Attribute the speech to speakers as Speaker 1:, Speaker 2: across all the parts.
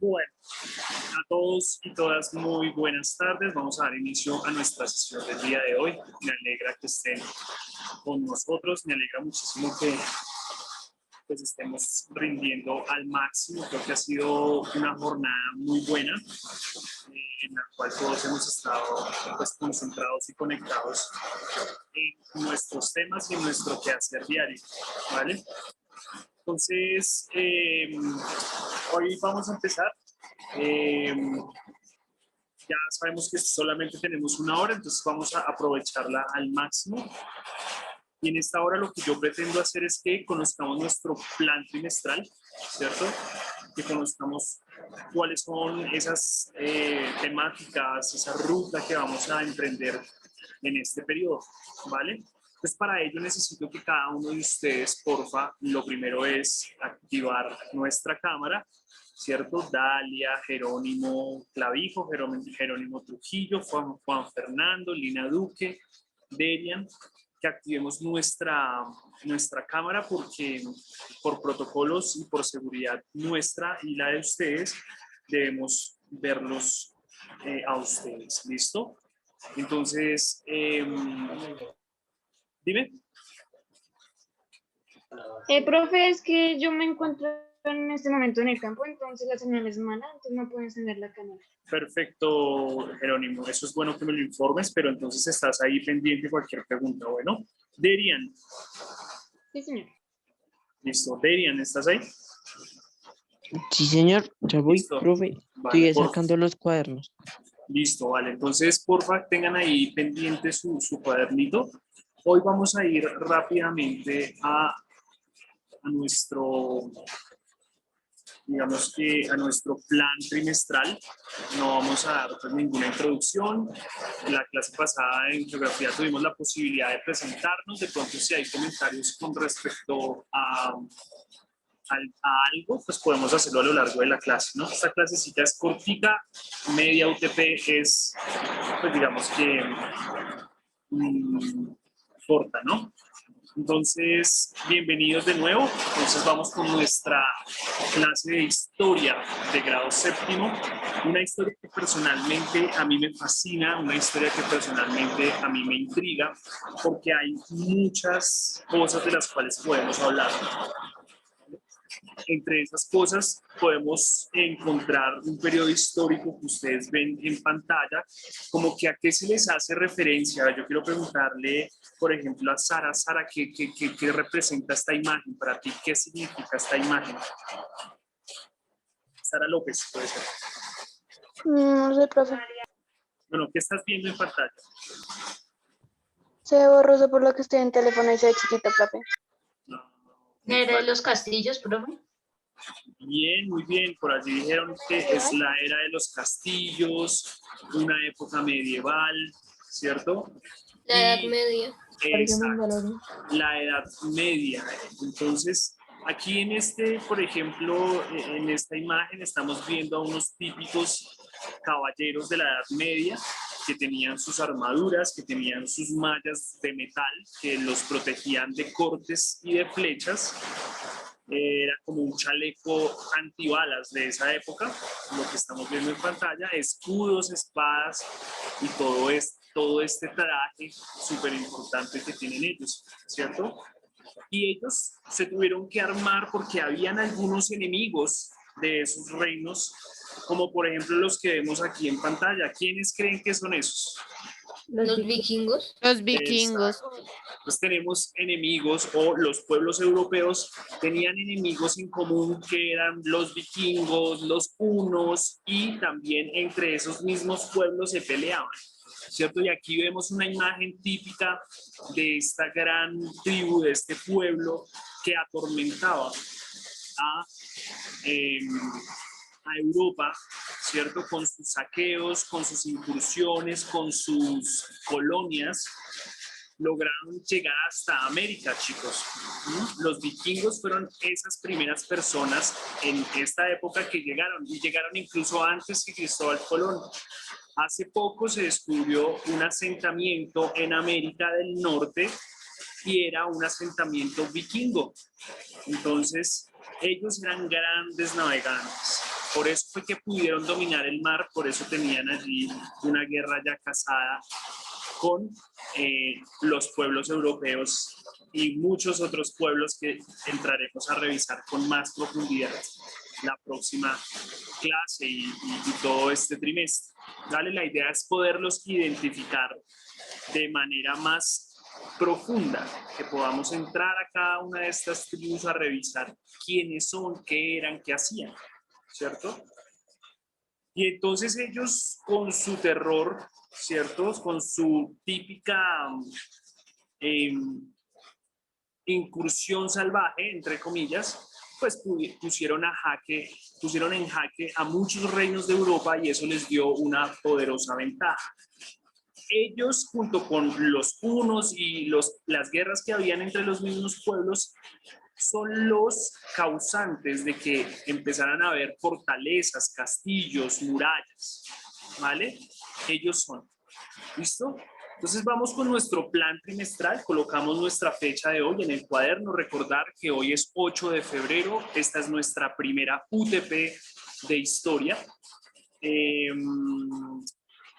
Speaker 1: Bueno, a todos y todas muy buenas tardes. Vamos a dar inicio a nuestra sesión del día de hoy. Me alegra que estén con nosotros. Me alegra muchísimo que pues, estemos rindiendo al máximo. Creo que ha sido una jornada muy buena en la cual todos hemos estado pues, concentrados y conectados en nuestros temas y en nuestro quehacer diario, ¿vale? Entonces, hoy vamos a empezar. Ya sabemos que solamente tenemos una hora, entonces vamos a aprovecharla al máximo. Y en esta hora lo que yo pretendo hacer es que conozcamos nuestro plan trimestral, ¿cierto? Que conozcamos cuáles son esas temáticas, esa ruta que vamos a emprender en este periodo, ¿vale? Pues para ello necesito que cada uno de ustedes, porfa, lo primero es activar nuestra cámara, ¿cierto? Dalia, Jerónimo Clavijo, Jerónimo Trujillo, Juan Fernando, Lina Duque, Derian, que activemos nuestra cámara porque por protocolos y por seguridad nuestra y la de ustedes debemos verlos a ustedes, ¿listo? Entonces, dime.
Speaker 2: Profe, es que yo me encuentro en este momento en el campo, entonces la señal es mala, entonces no puedo encender la cámara.
Speaker 1: Perfecto, Jerónimo. Eso es bueno que me lo informes, pero entonces estás ahí pendiente de cualquier pregunta. Bueno, Derian.
Speaker 2: Sí, señor.
Speaker 1: Listo. Derian, ¿estás ahí?
Speaker 3: Sí, señor. Ya voy,
Speaker 1: Listo.
Speaker 3: profe.
Speaker 1: Vale,
Speaker 3: Estoy sacando los cuadernos.
Speaker 1: Listo, vale. Entonces, porfa, tengan ahí pendiente su cuadernito. Hoy vamos a ir rápidamente a nuestro, digamos que a nuestro plan trimestral. No vamos a dar pues, ninguna introducción. En la clase pasada en geografía tuvimos la posibilidad de presentarnos. De pronto, si hay comentarios con respecto a algo, pues podemos hacerlo a lo largo de la clase, ¿no? Esta clasecita es cortita, media UTP es, pues digamos que corta, ¿no? Entonces, bienvenidos de nuevo. Entonces vamos con nuestra clase de historia de grado séptimo. Una historia que personalmente a mí me fascina, una historia que personalmente a mí me intriga, porque hay muchas cosas de las cuales podemos hablar. Entre esas cosas podemos encontrar un periodo histórico que ustedes ven en pantalla, como que a qué se les hace referencia. Yo quiero preguntarle, por ejemplo, a Sara. Sara, ¿qué representa esta imagen para ti? ¿Qué significa esta imagen? Sara López, puede ser.
Speaker 4: No sé, profe.
Speaker 1: Bueno, ¿qué estás viendo en pantalla?
Speaker 4: Se ve borroso por lo que estoy en teléfono y se ve chiquito, profe.
Speaker 5: ¿Era de los castillos, profe?
Speaker 1: Bien, muy bien. Por allí dijeron que es la era de los castillos, una época medieval, ¿cierto?
Speaker 5: La Edad Media.
Speaker 1: Exacto, la Edad Media. Entonces, aquí en por ejemplo, en esta imagen estamos viendo a unos típicos caballeros de la Edad Media que tenían sus armaduras, que tenían sus mallas de metal que los protegían de cortes y de flechas. Era como un chaleco antibalas de esa época, lo que estamos viendo en pantalla, escudos, espadas y todo este traje súper importante que tienen ellos, ¿cierto? Y ellos se tuvieron que armar porque habían algunos enemigos de esos reinos, como por ejemplo los que vemos aquí en pantalla. ¿Quiénes creen que son esos?
Speaker 5: Los vikingos.
Speaker 3: Los vikingos.
Speaker 1: Exacto. Pues tenemos enemigos, o los pueblos europeos tenían enemigos en común que eran los vikingos, los hunos, y también entre esos mismos pueblos se peleaban, ¿cierto? Y aquí vemos una imagen típica de esta gran tribu, de este pueblo que atormentaba a Europa, ¿cierto? Con sus saqueos, con sus incursiones, con sus colonias, lograron llegar hasta América, chicos. Los vikingos fueron esas primeras personas en esta época que llegaron, y llegaron incluso antes que Cristóbal Colón. Hace poco se descubrió un asentamiento en América del Norte y era un asentamiento vikingo. Entonces, ellos eran grandes navegantes. Por eso fue que pudieron dominar el mar, por eso tenían allí una guerra ya casada con los pueblos europeos y muchos otros pueblos que entraremos a revisar con más profundidad la próxima clase y todo este trimestre. ¿Vale? La idea es poderlos identificar de manera más profunda, que podamos entrar a cada una de estas tribus a revisar quiénes son, qué eran, qué hacían, ¿cierto? Y entonces ellos con su terror, ¿cierto? Con su típica incursión salvaje, entre comillas, pues pusieron en jaque a muchos reinos de Europa y eso les dio una poderosa ventaja. Ellos, junto con los hunos y las guerras que habían entre los mismos pueblos, son los causantes de que empezaran a haber fortalezas, castillos, murallas, ¿vale? Ellos son. ¿Listo? Entonces vamos con nuestro plan trimestral, colocamos nuestra fecha de hoy en el cuaderno, recordar que hoy es 8 de febrero, esta es nuestra primera UTP de historia.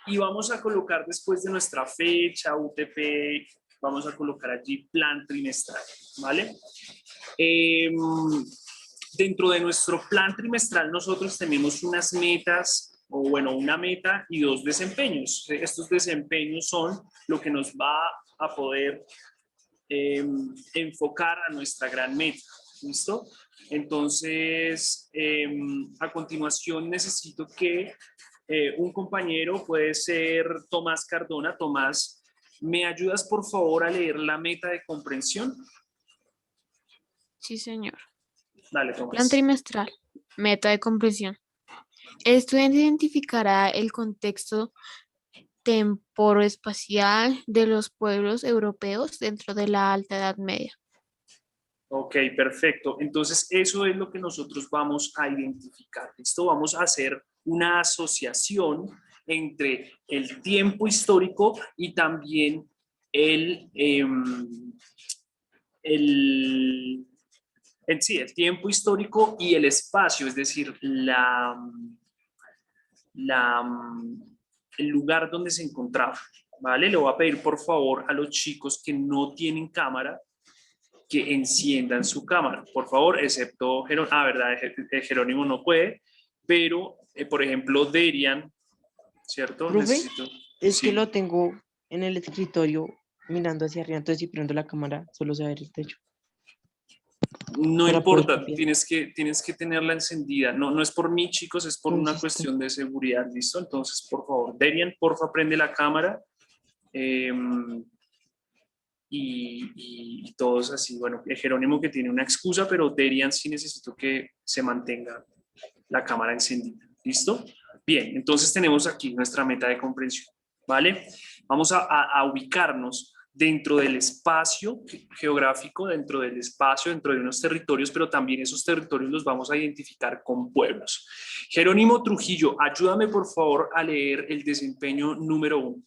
Speaker 1: Y vamos a colocar después de nuestra fecha, UTP, vamos a colocar allí plan trimestral, ¿vale? Dentro de nuestro plan trimestral nosotros tenemos unas metas, o bueno, una meta y 2 desempeños. Estos desempeños son lo que nos va a poder enfocar a nuestra gran meta, ¿listo? Entonces, a continuación necesito que un compañero, puede ser Tomás Cardona. Tomás, ¿me ayudas por favor a leer la meta de comprensión?
Speaker 3: Sí, señor.
Speaker 1: Dale, Tomás.
Speaker 3: Plan trimestral. Meta de comprensión. El estudiante identificará el contexto temporoespacial de los pueblos europeos dentro de la Alta Edad Media.
Speaker 1: Ok, perfecto. Entonces, eso es lo que nosotros vamos a identificar. ¿Listo? Vamos a hacer una asociación entre el tiempo histórico y también el tiempo histórico y el espacio, es decir, el lugar donde se encontraba, ¿vale? Le voy a pedir por favor a los chicos que no tienen cámara que enciendan su cámara, por favor, excepto Jerónimo. ¿Verdad? Jerónimo no puede, pero, por ejemplo, Derian, ¿cierto?
Speaker 3: ¿Profe?
Speaker 1: Necesito...
Speaker 3: Es
Speaker 1: sí.
Speaker 3: que lo tengo en el escritorio mirando hacia arriba, entonces si prendo la cámara solo se ve el techo.
Speaker 1: No
Speaker 3: Para poder
Speaker 1: importa,
Speaker 3: copiar.
Speaker 1: tienes que tenerla encendida. No es por mí, chicos, es por una
Speaker 3: Entonces,
Speaker 1: cuestión de seguridad, ¿listo? Entonces, por favor, Derian, porfa, prende la cámara. Y todos así, bueno, Jerónimo que tiene una excusa, pero Derian sí necesito que se mantenga la cámara encendida, ¿listo? Bien, entonces tenemos aquí nuestra meta de comprensión, ¿vale? Vamos a ubicarnos dentro del espacio geográfico, dentro del espacio, dentro de unos territorios, pero también esos territorios los vamos a identificar con pueblos. Jerónimo Trujillo, ayúdame por favor a leer el desempeño número 1.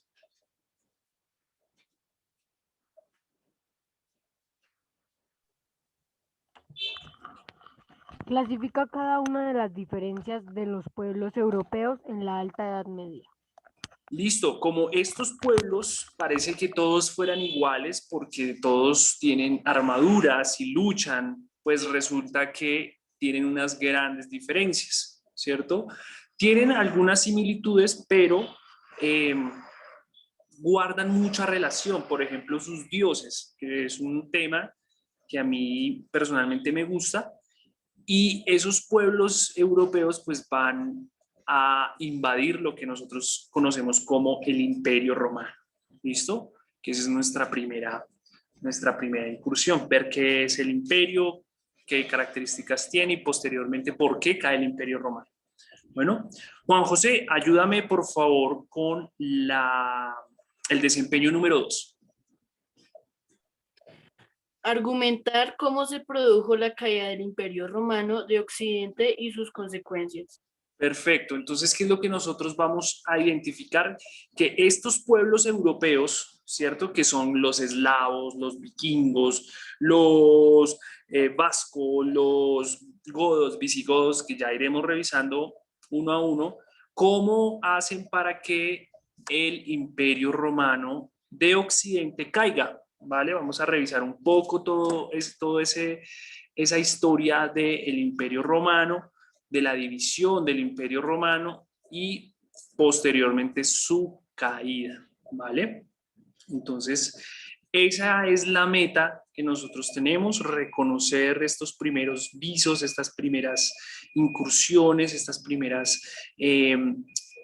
Speaker 6: Clasifica cada una de las diferencias de los pueblos europeos en la Alta Edad Media.
Speaker 1: Listo, como estos pueblos parece que todos fueran iguales porque todos tienen armaduras y luchan, pues resulta que tienen unas grandes diferencias, ¿cierto? Tienen algunas similitudes, pero guardan mucha relación. Por ejemplo, sus dioses, que es un tema que a mí personalmente me gusta, y esos pueblos europeos pues van a invadir lo que nosotros conocemos como el Imperio Romano. ¿Listo? Que esa es nuestra primera incursión, ver qué es el imperio, qué características tiene y posteriormente por qué cae el Imperio Romano. Bueno, Juan José, ayúdame por favor con el desempeño número 2.
Speaker 7: Argumentar cómo se produjo la caída del Imperio Romano de Occidente y sus consecuencias.
Speaker 1: Perfecto. Entonces, ¿qué es lo que nosotros vamos a identificar? Que estos pueblos europeos, ¿cierto? Que son los eslavos, los vikingos, los vascos, los godos, visigodos, que ya iremos revisando uno a uno, ¿cómo hacen para que el Imperio Romano de Occidente caiga? ¿Vale? Vamos a revisar un poco esa historia del Imperio Romano, de la división del Imperio Romano y posteriormente su caída, ¿vale? Entonces, esa es la meta que nosotros tenemos, reconocer estos primeros visos, estas primeras incursiones, estas primeras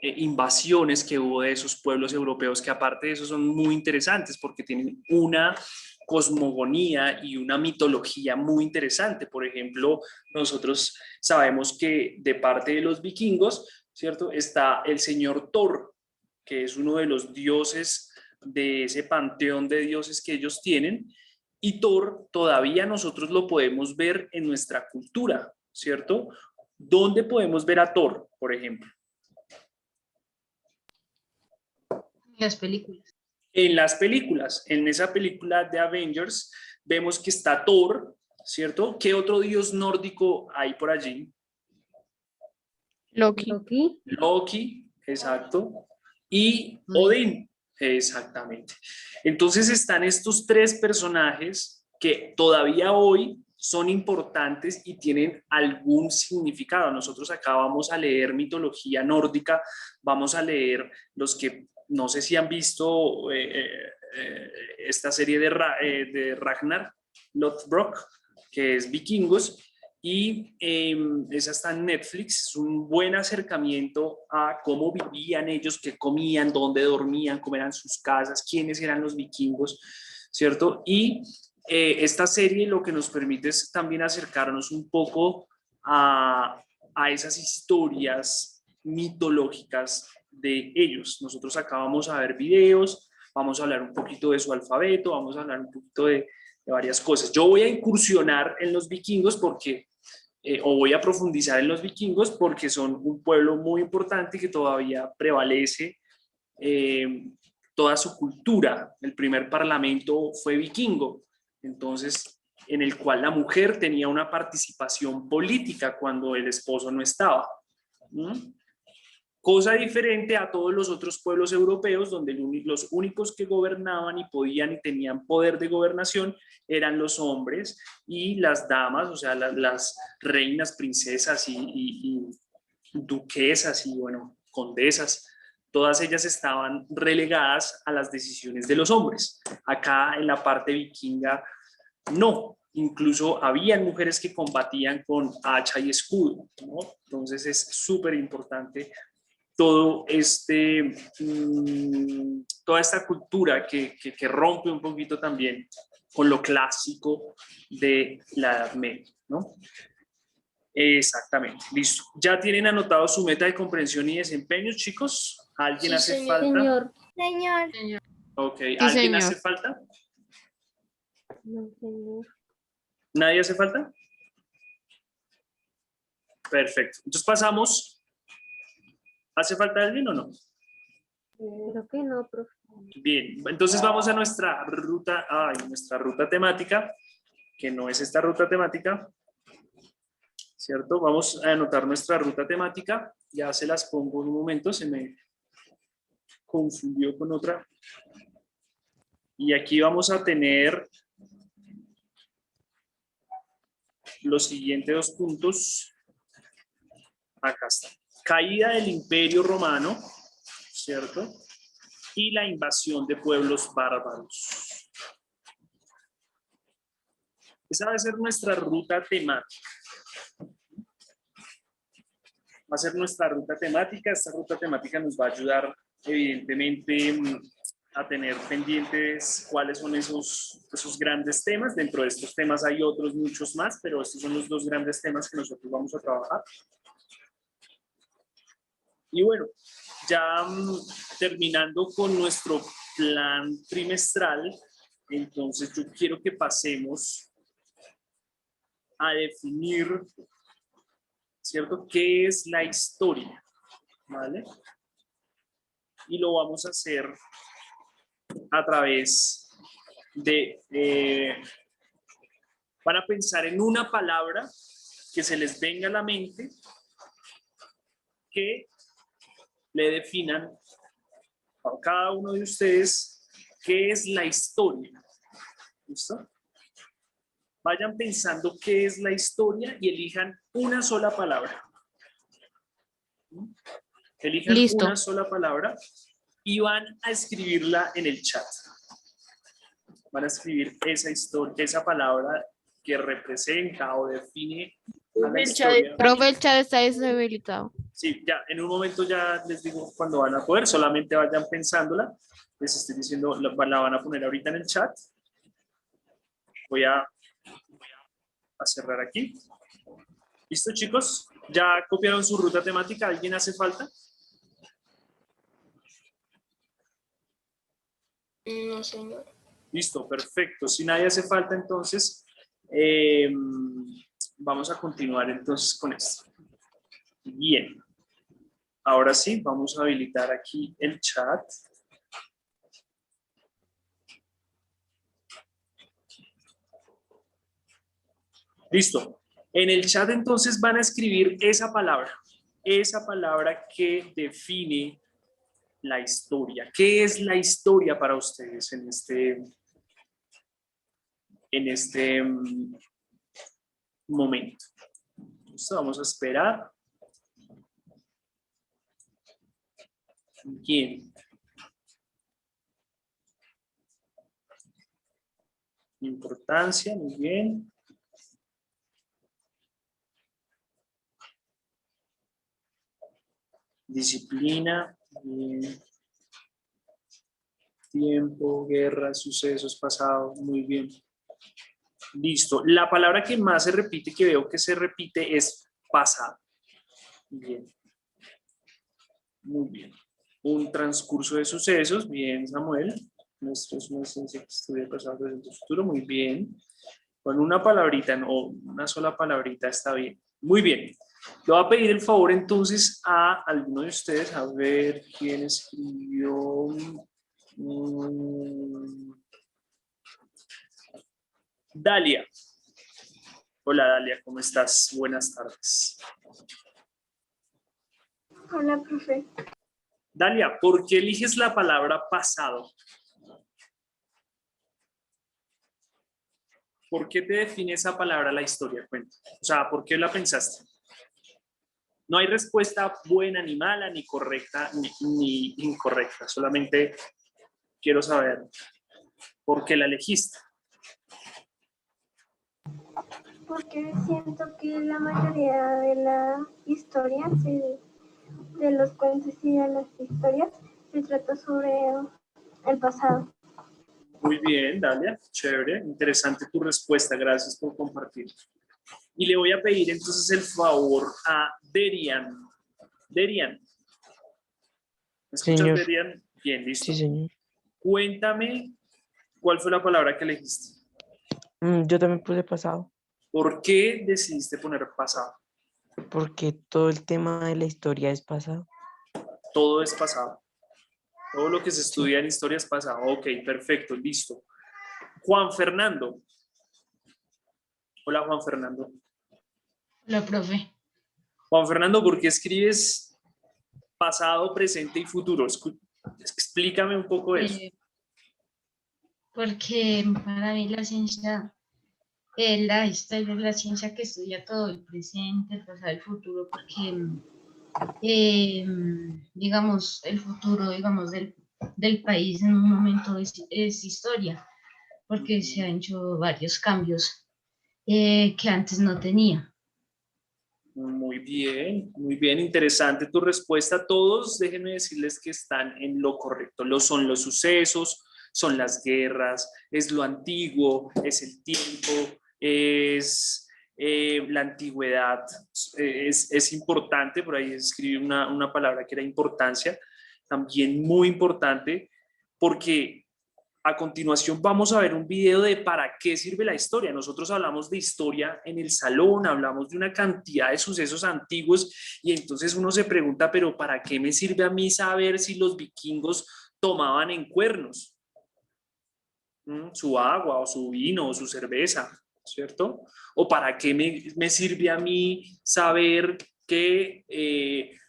Speaker 1: invasiones que hubo de esos pueblos europeos, que aparte de eso son muy interesantes porque tienen una cosmogonía y una mitología muy interesante. Por ejemplo, nosotros sabemos que de parte de los vikingos, ¿cierto? Está el señor Thor, que es uno de los dioses de ese panteón de dioses que ellos tienen, y Thor todavía nosotros lo podemos ver en nuestra cultura, ¿cierto? ¿Dónde podemos ver a Thor, por ejemplo?
Speaker 5: Las películas.
Speaker 1: En las películas, en esa película de Avengers, vemos que está Thor, ¿cierto? ¿Qué otro dios nórdico hay por allí?
Speaker 3: Loki.
Speaker 1: Loki, exacto. Y Odín, exactamente. Entonces están estos tres personajes que todavía hoy son importantes y tienen algún significado. Nosotros acá vamos a leer mitología nórdica, vamos a leer los que no sé si han visto esta serie de Ragnar Lothbrok, que es Vikingos, y esa está en Netflix. Es un buen acercamiento a cómo vivían ellos, qué comían, dónde dormían, cómo eran sus casas, quiénes eran los vikingos, ¿cierto? Y esta serie lo que nos permite es también acercarnos un poco a esas historias mitológicas de ellos. Nosotros acá vamos a ver videos, vamos a hablar un poquito de su alfabeto, vamos a hablar un poquito de varias cosas. Yo voy a incursionar en los vikingos porque, o voy a profundizar en los vikingos porque son un pueblo muy importante que todavía prevalece toda su cultura. El primer parlamento fue vikingo, entonces en el cual la mujer tenía una participación política cuando el esposo no estaba. Cosa diferente a todos los otros pueblos europeos, donde los únicos que gobernaban y podían y tenían poder de gobernación eran los hombres, y las damas, o sea, las reinas, princesas y duquesas y, bueno, condesas, todas ellas estaban relegadas a las decisiones de los hombres. Acá en la parte vikinga, no. Incluso habían mujeres que combatían con hacha y escudo, ¿no? Entonces es súper importante todo toda esta cultura que rompe un poquito también con lo clásico de la Edad Media, ¿no? Exactamente, listo. ¿Ya tienen anotado su meta de comprensión y desempeño, chicos? ¿Alguien hace falta?
Speaker 4: Señor.
Speaker 1: Ok,
Speaker 3: Sí,
Speaker 1: ¿alguien
Speaker 3: señor.
Speaker 1: hace falta?
Speaker 4: No, señor.
Speaker 1: ¿Nadie hace falta? Perfecto. Entonces pasamos. ¿Hace falta alguien o no?
Speaker 4: Creo que no, profe.
Speaker 1: Bien, entonces vamos a nuestra ruta temática, que no es esta ruta temática, ¿cierto? Vamos a anotar nuestra ruta temática. Ya se las pongo en un momento, se me confundió con otra. Y aquí vamos a tener los siguientes dos puntos. Acá está. Caída del Imperio Romano, ¿cierto? Y la invasión de pueblos bárbaros. Esa va a ser nuestra ruta temática. Va a ser nuestra ruta temática. Esta ruta temática nos va a ayudar, evidentemente, a tener pendientes cuáles son esos grandes temas. Dentro de estos temas hay otros muchos más, pero estos son los dos grandes temas que nosotros vamos a trabajar. Y bueno, ya terminando con nuestro plan trimestral, entonces yo quiero que pasemos a definir ¿cierto? ¿Qué es la historia? ¿Vale? Y lo vamos a hacer a través de... van a pensar en una palabra que se les venga a la mente que le definan a cada uno de ustedes qué es la historia. ¿Listo? Vayan pensando qué es la historia y elijan una sola palabra. Elijan
Speaker 3: Listo.
Speaker 1: una sola palabra y van a escribirla en el chat. Van a escribir esa historia, esa palabra que representa o define a la
Speaker 7: El chat
Speaker 1: historia.
Speaker 3: Profe, el chat está deshabilitado.
Speaker 1: Sí, ya, en un momento ya les digo cuando van a poder, solamente vayan pensándola. Les estoy diciendo, la van a poner ahorita en el chat. Voy a cerrar aquí. ¿Listo, chicos? ¿Ya copiaron su ruta temática? ¿Alguien hace falta?
Speaker 4: No, señor.
Speaker 1: Listo, perfecto. Si nadie hace falta, entonces vamos a continuar entonces con esto. Bien. Ahora sí, vamos a habilitar aquí el chat. Listo. En el chat entonces van a escribir esa palabra que define la historia. ¿Qué es la historia para ustedes en este momento? Listo, vamos a esperar. Bien. Importancia, muy bien. Disciplina, bien. Tiempo, guerra, sucesos pasados, muy bien. Listo. La palabra que más se repite, que veo que se repite, es pasado. Bien. Muy bien. Un transcurso de sucesos, bien, Samuel. Nuestro es una ciencia que estudia pasado, presente, futuro, muy bien. Con una palabrita, no, una sola palabrita está bien. Muy bien. Le voy a pedir el favor entonces a alguno de ustedes, a ver quién escribió. Dalia. Hola Dalia, ¿cómo estás? Buenas tardes.
Speaker 4: Hola, profe.
Speaker 1: Dalia, ¿por qué eliges la palabra pasado? ¿Por qué te define esa palabra la historia? Cuenta. O sea, ¿por qué la pensaste? No hay respuesta buena ni mala, ni correcta ni incorrecta. Solamente quiero saber por qué la elegiste.
Speaker 8: Porque siento que la mayoría de las historias, de los cuentos y de las historias, se trata sobre el pasado.
Speaker 1: Muy bien, Dalia, chévere, interesante tu respuesta, gracias por compartir. Y le voy a pedir entonces el favor a Derian. Derian. ¿Me escuchas,
Speaker 9: Señor.
Speaker 1: Derian? Bien, listo.
Speaker 9: Sí, señor.
Speaker 1: Cuéntame cuál fue la palabra que elegiste.
Speaker 9: Yo también puse pasado,
Speaker 1: ¿Por qué decidiste poner pasado?
Speaker 9: porque todo el tema de la historia es pasado.
Speaker 1: Todo es pasado. Todo lo que se estudia en historia es pasado. Ok, perfecto, listo. Juan Fernando. Hola, Juan Fernando.
Speaker 5: Hola, profe.
Speaker 1: Juan Fernando, ¿por qué escribes pasado, presente y futuro? Explícame un poco eso.
Speaker 5: Porque para mí la ciencia, la historia es la ciencia que estudia todo, el presente, el pasado, el futuro, porque, digamos, el futuro, digamos, del país en un momento es historia, porque se han hecho varios cambios que antes no tenía.
Speaker 1: Muy bien, interesante tu respuesta. Todos, déjenme decirles que están en lo correcto. Son los sucesos, son las guerras, es lo antiguo, es el tiempo, es la antigüedad. Es importante, por ahí escribí una palabra que era importancia, también muy importante, porque A continuación vamos a ver un video de para qué sirve la historia. Nosotros hablamos de historia en el salón, hablamos de una cantidad de sucesos antiguos y entonces uno se pregunta, pero ¿para qué me sirve a mí saber si los vikingos tomaban en cuernos su agua o su vino o su cerveza, ¿cierto? ¿O para qué me sirve a mí saber que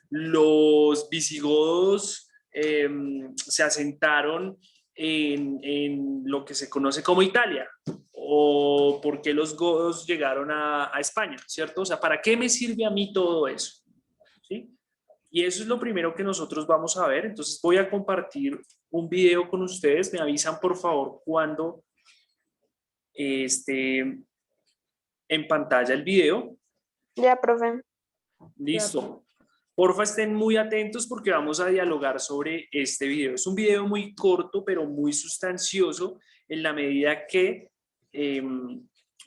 Speaker 1: los visigodos se asentaron en lo que se conoce como Italia? ¿O por qué los godos llegaron a España, ¿cierto? O sea, ¿para qué me sirve a mí todo eso? ¿Sí? Y eso es lo primero que nosotros vamos a ver. Entonces voy a compartir un video con ustedes. Me avisan por favor cuando esté en pantalla el video.
Speaker 4: Ya, profe.
Speaker 1: Listo. Porfa, estén muy atentos porque vamos a dialogar sobre este video. Es un video muy corto, pero muy sustancioso en la medida que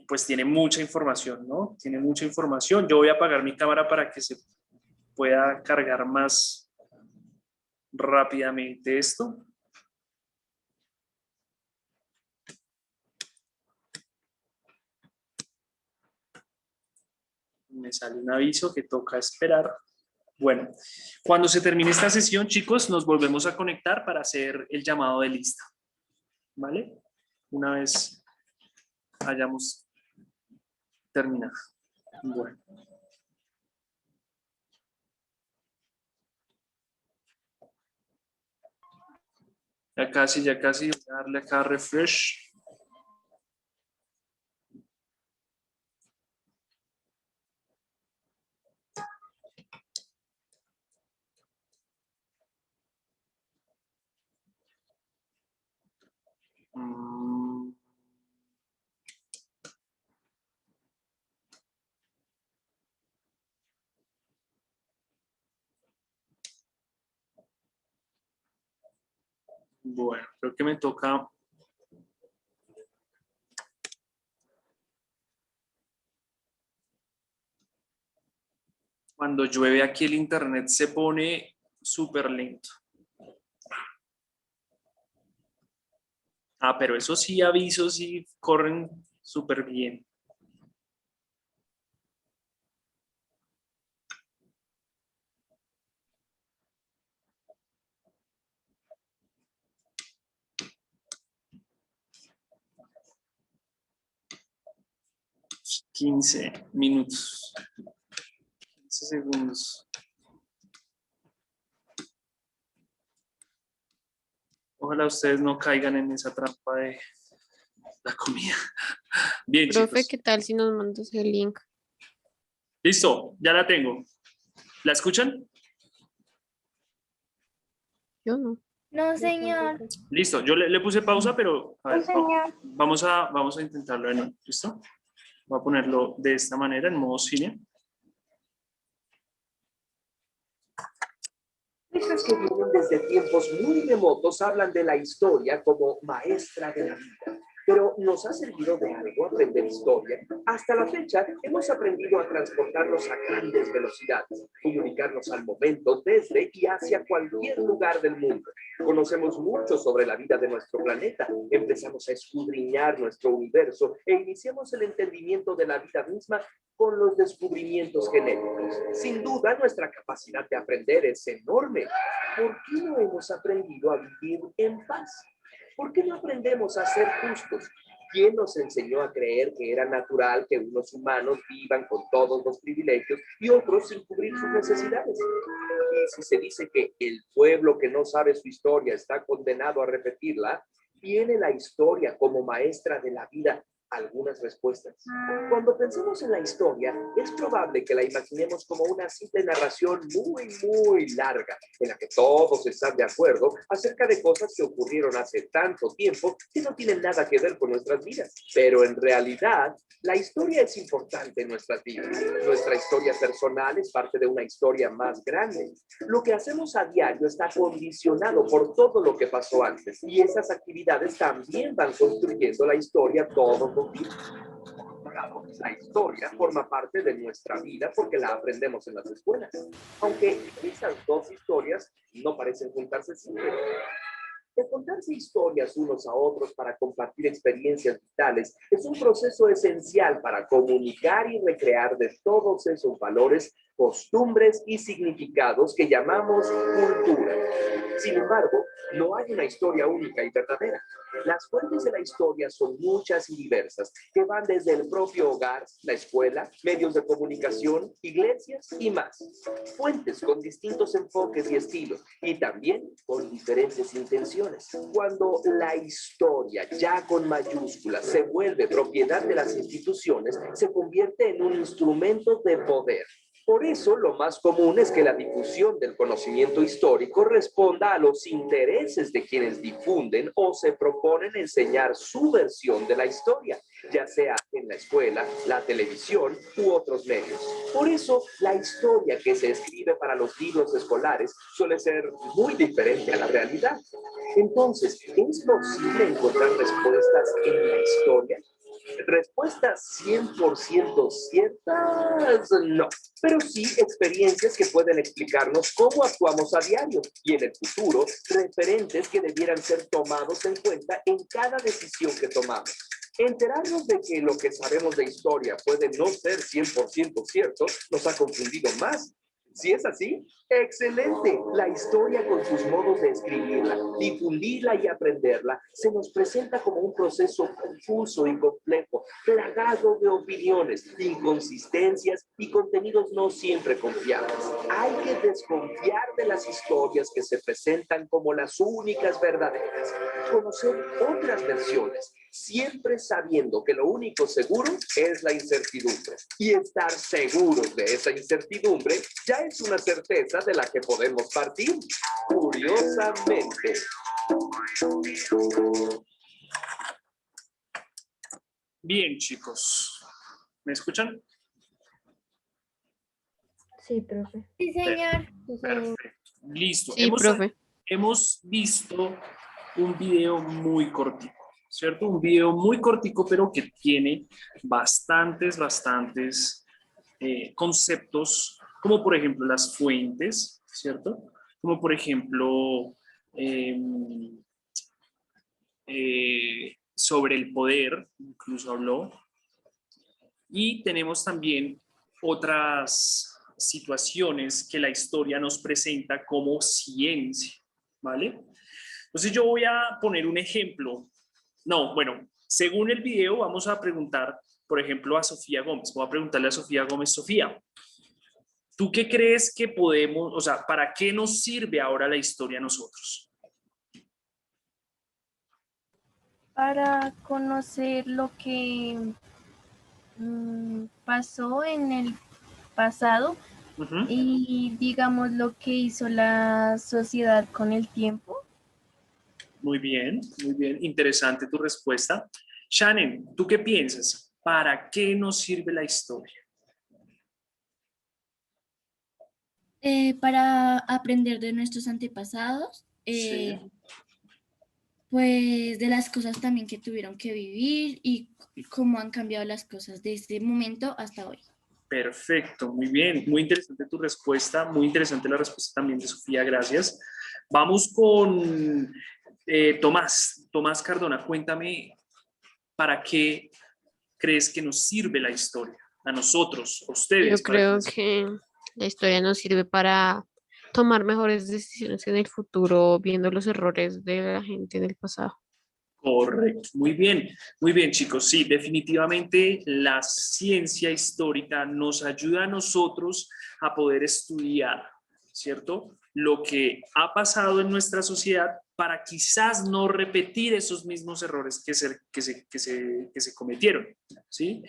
Speaker 1: pues tiene mucha información, ¿no? Tiene mucha información. Yo voy a apagar mi cámara para que se pueda cargar más rápidamente esto. Me sale un aviso que toca esperar. Bueno, cuando se termine esta sesión, chicos, nos volvemos a conectar para hacer el llamado de lista. ¿Vale? Una vez hayamos terminado. Bueno. Ya casi, voy a darle acá refresh. Bueno, creo que me toca. Cuando llueve aquí el internet se pone súper lento. Ah, pero eso sí, avisos sí corren súper bien. $15 minutos. 15 segundos. Ojalá ustedes no caigan en esa trampa de la comida. Bien,
Speaker 3: Profe,
Speaker 1: chicos.
Speaker 3: ¿qué tal si nos mandas el link?
Speaker 1: Listo, ya la tengo. ¿La escuchan?
Speaker 3: Yo no.
Speaker 8: No, señor.
Speaker 1: Listo, yo le puse pausa, pero a
Speaker 8: No,
Speaker 1: ver,
Speaker 8: señor.
Speaker 1: vamos a intentarlo de nuevo. ¿Listo? Voy a ponerlo de esta manera, en modo cine.
Speaker 10: Hijas que vienen desde tiempos muy remotos hablan de la historia como maestra de la vida. Pero ¿nos ha servido de algo aprender historia? Hasta la fecha hemos aprendido a transportarnos a grandes velocidades, comunicarnos al momento desde y hacia cualquier lugar del mundo. Conocemos mucho sobre la vida de nuestro planeta, empezamos a escudriñar nuestro universo e iniciamos el entendimiento de la vida misma con los descubrimientos genéticos. Sin duda, nuestra capacidad de aprender es enorme. ¿Por qué no hemos aprendido a vivir en paz? ¿Por qué no aprendemos a ser justos? ¿Quién nos enseñó a creer que era natural que unos humanos vivan con todos los privilegios y otros sin cubrir sus necesidades? Y si se dice que el pueblo que no sabe su historia está condenado a repetirla, ¿tiene la historia como maestra de la vida algunas respuestas? Cuando pensamos en la historia, es probable que la imaginemos como una simple narración muy larga, en la que todos están de acuerdo acerca de cosas que ocurrieron hace tanto tiempo que no tienen nada que ver con nuestras vidas. Pero en realidad, la historia es importante en nuestras vidas. Nuestra historia personal es parte de una historia más grande. Lo que hacemos a diario está condicionado por todo lo que pasó antes, y esas actividades también van construyendo la historia todos los días. La historia forma parte de nuestra vida porque la aprendemos en las escuelas. Aunque esas dos historias no parecen juntarse siempre. El contarse historias unos a otros para compartir experiencias vitales es un proceso esencial para comunicar y recrear de todos esos valores, costumbres y significados que llamamos cultura. Sin embargo, no hay una historia única y verdadera. Las fuentes de la historia son muchas y diversas, que van desde el propio hogar, la escuela, medios de comunicación, iglesias y más. Fuentes con distintos enfoques y estilos, y también con diferentes intenciones. Cuando la historia, ya con mayúsculas, se vuelve propiedad de las instituciones, se convierte en un instrumento de poder. Por eso, lo más común es que la difusión del conocimiento histórico responda a los intereses de quienes difunden o se proponen enseñar su versión de la historia, ya sea en la escuela, la televisión u otros medios. Por eso, la historia que se escribe para los libros escolares suele ser muy diferente a la realidad. Entonces, ¿es posible encontrar respuestas en la historia? Respuestas 100% ciertas, no, pero sí experiencias que pueden explicarnos cómo actuamos a diario y en el futuro, referentes que debieran ser tomados en cuenta en cada decisión que tomamos. Enterarnos de que lo que sabemos de historia puede no ser 100% cierto nos ha confundido más. Si es así, excelente. La historia con sus modos de escribirla, difundirla y aprenderla se nos presenta como un proceso confuso y complejo, plagado de opiniones, inconsistencias y contenidos no siempre confiables. Hay que desconfiar de las historias que se presentan como las únicas verdaderas. Conocer otras versiones, siempre sabiendo que lo único seguro es la incertidumbre. Y estar seguros de esa incertidumbre ya es una certeza de la que podemos partir, curiosamente.
Speaker 1: Bien, chicos. ¿Me escuchan?
Speaker 2: Sí, profe.
Speaker 8: Sí, señor.
Speaker 1: Perfecto. Listo.
Speaker 3: Sí, profe.
Speaker 1: Hemos visto un video muy cortico, ¿cierto? Un video muy cortico, pero que tiene bastantes conceptos, como por ejemplo las fuentes, ¿cierto? Como por ejemplo sobre el poder, incluso habló. Y tenemos también otras situaciones que la historia nos presenta como ciencia, ¿vale? Entonces yo voy a poner un ejemplo. No, bueno, según el video vamos a preguntar, por ejemplo, a Sofía Gómez. Voy a preguntarle a Sofía Gómez, Sofía, ¿tú qué crees que podemos, o sea, para qué nos sirve ahora la historia a nosotros?
Speaker 11: Para conocer lo que pasó en el pasado y digamos lo que hizo la sociedad con el tiempo.
Speaker 1: Muy bien, interesante tu respuesta. Shannon, ¿tú qué piensas? ¿Para qué nos sirve la historia?
Speaker 12: Para aprender de nuestros antepasados,
Speaker 1: Sí.
Speaker 12: pues de las cosas también que tuvieron que vivir y cómo han cambiado las cosas desde ese momento hasta hoy.
Speaker 1: Perfecto, muy bien, muy interesante tu respuesta, muy interesante la respuesta también de Sofía, gracias. Vamos con Tomás Cardona, cuéntame, ¿para qué crees que nos sirve la historia? A nosotros, a ustedes.
Speaker 3: Yo creo que la historia nos sirve para tomar mejores decisiones en el futuro, viendo los errores de la gente en el pasado.
Speaker 1: Correcto, muy bien chicos, sí, definitivamente la ciencia histórica nos ayuda a nosotros a poder estudiar, ¿cierto? Lo que ha pasado en nuestra sociedad para quizás no repetir esos mismos errores que se cometieron, ¿sí?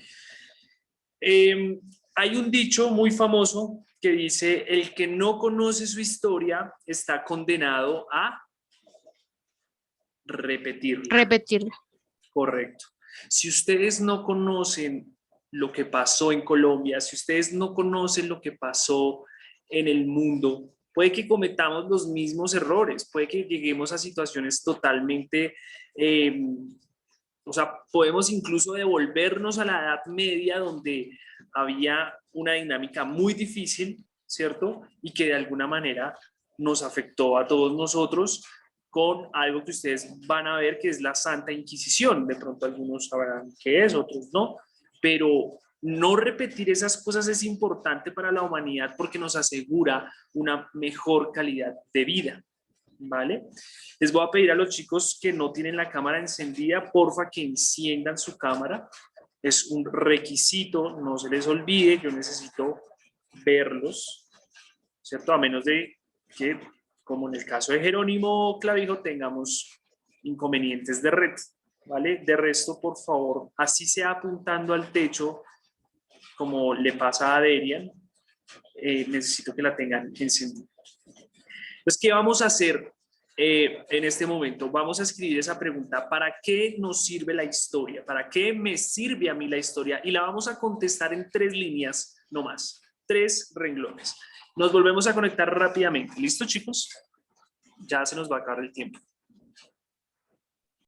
Speaker 1: Hay un dicho muy famoso que dice, el que no conoce su historia está condenado a repetirla. Correcto. Si ustedes no conocen lo que pasó en Colombia, si ustedes no conocen lo que pasó en el mundo, puede que cometamos los mismos errores, puede que lleguemos a situaciones totalmente, o sea, podemos incluso devolvernos a la Edad Media donde había una dinámica muy difícil, ¿cierto? Y que de alguna manera nos afectó a todos nosotros con algo que ustedes van a ver que es la Santa Inquisición. De pronto algunos sabrán qué es, otros no, pero no repetir esas cosas es importante para la humanidad porque nos asegura una mejor calidad de vida, ¿vale? Les voy a pedir a los chicos que no tienen la cámara encendida, porfa que enciendan su cámara. Es un requisito, no se les olvide, yo necesito verlos, ¿cierto? A menos de que, como en el caso de Jerónimo Clavijo, tengamos inconvenientes de red, ¿vale? De resto, por favor, así sea apuntando al techo, como le pasa a Derian, necesito que la tengan encendida. Entonces, ¿qué vamos a hacer en este momento? Vamos a escribir esa pregunta: ¿para qué nos sirve la historia? ¿Para qué me sirve a mí la historia? Y la vamos a contestar en 3 líneas, no más, 3 renglones. Nos volvemos a conectar rápidamente. ¿Listo, chicos? Ya se nos va a acabar el tiempo.